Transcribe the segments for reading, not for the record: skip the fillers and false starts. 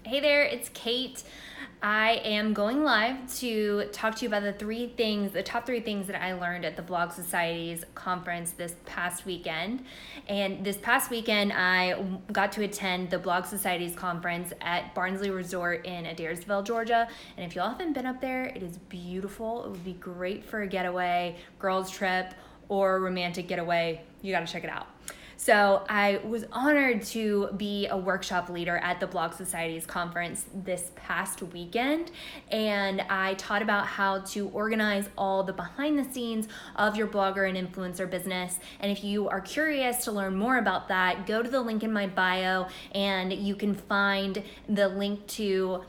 Hey there, it's Kate. I am going live to talk to you about the top three things that I learned at the Blog Society's conference this past weekend. And this past weekend, I got to attend the Blog Society's conference at Barnsley Resort in Adairsville, Georgia. And if y'all haven't been up there, it is beautiful. It would be great for a getaway, girls trip, or a romantic getaway. You got to check it out. So I was honored to be a workshop leader at the Blog Society's conference this past weekend, and I taught about how to organize all the behind the scenes of your blogger and influencer business. And if you are curious to learn more about that, go to the link in my bio and you can find the link to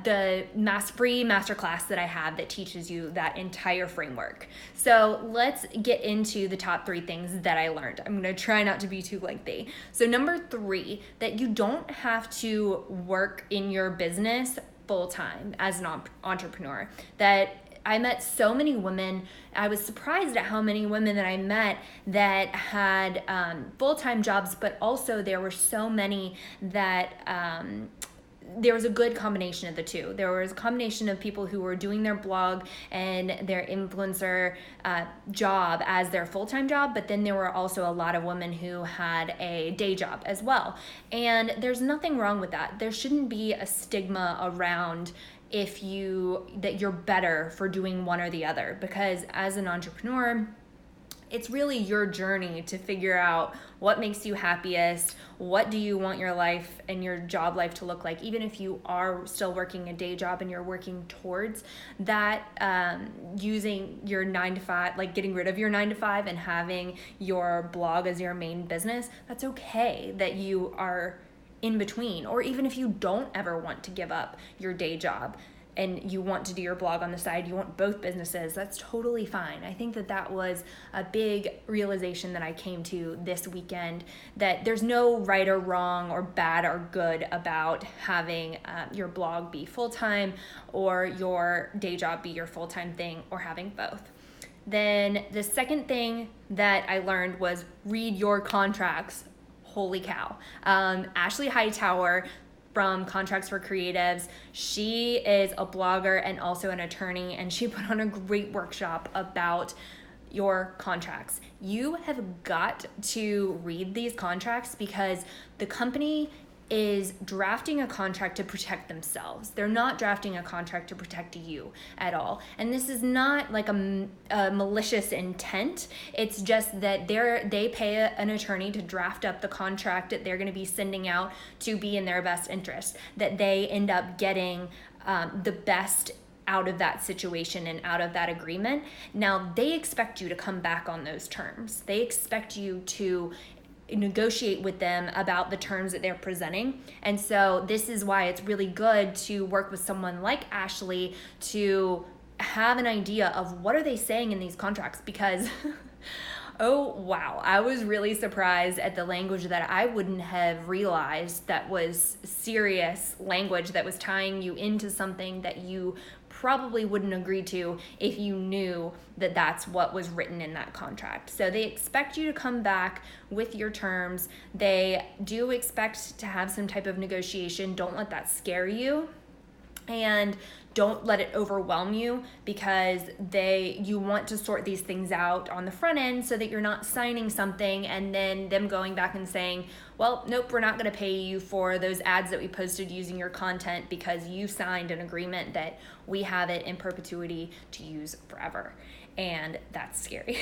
the free masterclass that I have that teaches you that entire framework. So let's get into the top three things that I learned. I'm going to try not to be too lengthy. So number 3, that you don't have to work in your business full-time as an entrepreneur. That I met so many women. I was surprised at how many women that I met that had full-time jobs, but also there were so many that there was a good combination of the two. There was a combination of people who were doing their blog and their influencer job as their full-time job, but then there were also a lot of women who had a day job as well. And there's nothing wrong with that. There shouldn't be a stigma around that you're better for doing one or the other, because as an entrepreneur, it's really your journey to figure out what makes you happiest, what do you want your life and your job life to look like, even if you are still working a day job and you're working towards that, using your 9 to 5, like getting rid of your 9 to 5 and having your blog as your main business. That's okay that you are in between, or even if you don't ever want to give up your day job and you want to do your blog on the side, you want both businesses, that's totally fine. I think that was a big realization that I came to this weekend, that there's no right or wrong or bad or good about having your blog be full-time or your day job be your full-time thing, or having both. Then the second thing that I learned was read your contracts. Holy cow. Ashley Hightower from Contracts for Creatives. She is a blogger and also an attorney, and she put on a great workshop about your contracts. You have got to read these contracts because the company is drafting a contract to protect themselves. They're not drafting a contract to protect you at all. And this is not like a malicious intent. It's just that they pay an attorney to draft up the contract that they're going to be sending out to be in their best interest, that they end up getting the best out of that situation and out of that agreement. Now, they expect you to come back on those terms. They expect you to negotiate with them about the terms that they're presenting. And so this is why it's really good to work with someone like Ashley to have an idea of what are they saying in these contracts, because oh wow, I was really surprised at the language that I wouldn't have realized that was serious language that was tying you into something that you probably wouldn't agree to if you knew that that's what was written in that contract. So they expect you to come back with your terms. They do expect to have some type of negotiation. Don't let that scare you, and don't let it overwhelm you, because you want to sort these things out on the front end so that you're not signing something and then them going back and saying, well, nope, we're not going to pay you for those ads that we posted using your content because you signed an agreement that we have it in perpetuity to use forever. And that's scary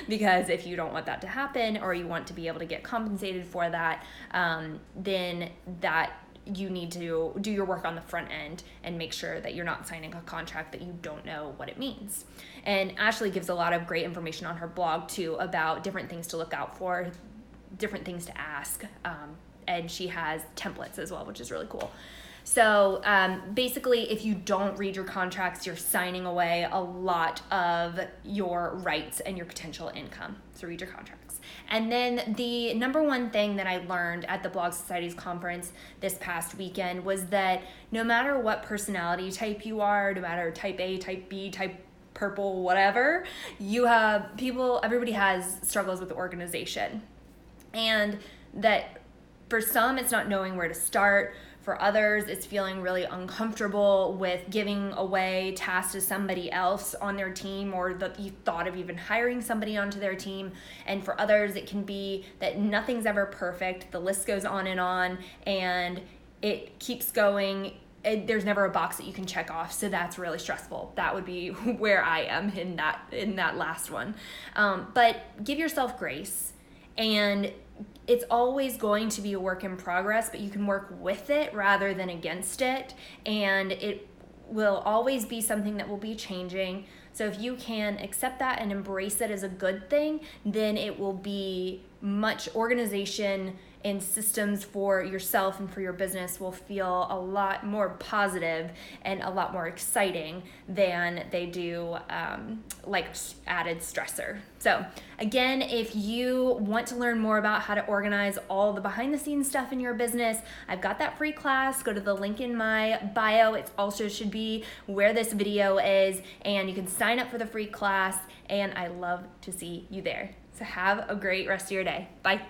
because if you don't want that to happen, or you want to be able to get compensated for that, then you need to do your work on the front end and make sure that you're not signing a contract that you don't know what it means. And Ashley gives a lot of great information on her blog too about different things to look out for, different things to ask, and she has templates as well, which is really cool. So basically, if you don't read your contracts, you're signing away a lot of your rights and your potential income. So read your contracts. And then the number one thing that I learned at the Blog Society's conference this past weekend was that no matter what personality type you are, no matter type A, type B, type purple, whatever, everybody has struggles with organization. And that For some, it's not knowing where to start. For others, it's feeling really uncomfortable with giving away tasks to somebody else on their team, or the thought of even hiring somebody onto their team. And for others, it can be that nothing's ever perfect. The list goes on, and it keeps going. There's never a box that you can check off, so that's really stressful. That would be where I am in that last one. But give yourself grace, and it's always going to be a work in progress, but you can work with it rather than against it, and it will always be something that will be changing. So if you can accept that and embrace it as a good thing, then it will be much organization and systems for yourself and for your business will feel a lot more positive and a lot more exciting than they do like added stressor. So again, if you want to learn more about how to organize all the behind the scenes stuff in your business, I've got that free class. Go to the link in my bio. It also should be where this video is, and you can sign up for the free class, and I love to see you there. So have a great rest of your day. Bye.